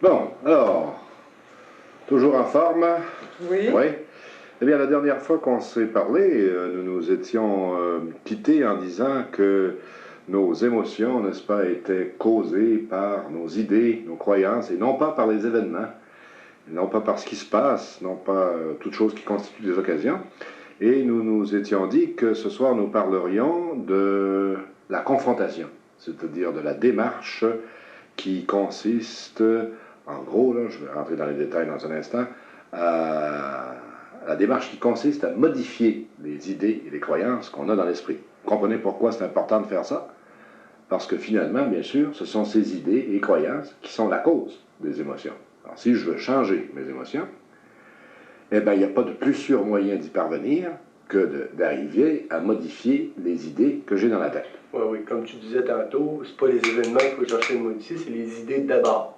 Bon, alors, toujours en forme? Oui. Oui. Eh bien, la dernière fois qu'on s'est parlé, nous nous étions quittés en disant que nos émotions, n'est-ce pas, étaient causées par nos idées, nos croyances, et non pas par les événements, non pas par ce qui se passe, non pas toute chose qui constitue des occasions. Et nous nous étions dit que ce soir, nous parlerions de la confrontation, c'est-à-dire de la démarche qui consiste, en gros, là, je vais rentrer dans les détails dans un instant, la démarche qui consiste à modifier les idées et les croyances qu'on a dans l'esprit. Vous comprenez pourquoi c'est important de faire ça? Parce que finalement, bien sûr, ce sont ces idées et croyances qui sont la cause des émotions. Alors, si je veux changer mes émotions, eh bien, il n'y a pas de plus sûr moyen d'y parvenir que d'arriver à modifier les idées que j'ai dans la tête. Oui, oui, comme tu disais tantôt, c'est pas les événements qu'il faut chercher de modifier, c'est les idées d'abord.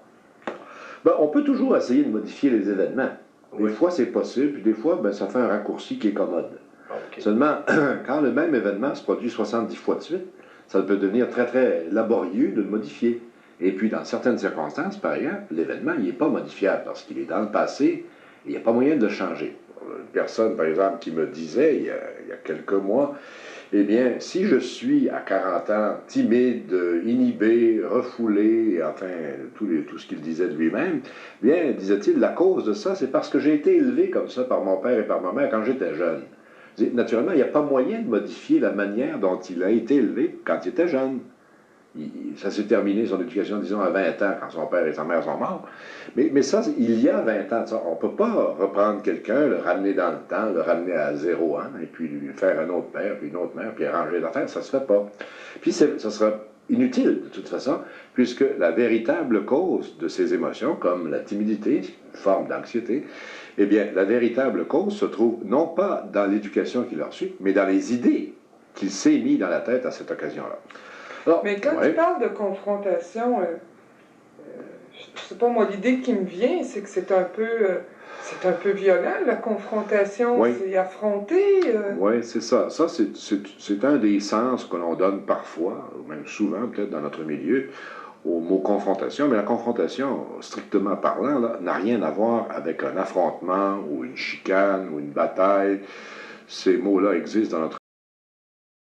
Ben, on peut toujours essayer de modifier les événements. Des Oui. fois, c'est possible, puis des fois, ben, ça fait un raccourci qui est commode. Okay. Seulement, quand le même événement se produit 70 fois de suite, ça peut devenir très, très laborieux de le modifier. Et puis, dans certaines circonstances, par exemple, l'événement, il n'est pas modifiable parce qu'il est dans le passé et il n'y a pas moyen de le changer. Une personne, par exemple, qui me disait, il y a quelques mois, eh bien, si je suis à 40 ans timide, inhibé, refoulé, enfin, tout ce qu'il disait de lui-même, bien, disait-il, la cause de ça, c'est parce que j'ai été élevé comme ça par mon père et par ma mère quand j'étais jeune. Naturellement, il n'y a pas moyen de modifier la manière dont il a été élevé quand il était jeune. Ça s'est terminé, son éducation, disons, à 20 ans, quand son père et sa mère sont morts. Mais ça, il y a 20 ans, ça, on ne peut pas reprendre quelqu'un, le ramener dans le temps, le ramener à 0 ans, et puis lui faire un autre père, puis une autre mère, puis arranger les affaires, ça ne se fait pas. Puis ça sera inutile, de toute façon, puisque la véritable cause de ces émotions, comme la timidité, une forme d'anxiété, eh bien, la véritable cause se trouve non pas dans l'éducation qu'il a reçue, mais dans les idées qu'il s'est mis dans la tête à cette occasion-là. Alors, mais quand tu parles de confrontation, je sais pas, moi, l'idée qui me vient, c'est que c'est un peu violent, la confrontation, oui. C'est affronter. Oui, c'est ça. Ça, c'est un des sens que l'on donne parfois, ou même souvent, peut-être dans notre milieu, au mot confrontation. Mais la confrontation, strictement parlant, n'a rien à voir avec un affrontement, ou une chicane, ou une bataille. Ces mots-là existent dans notre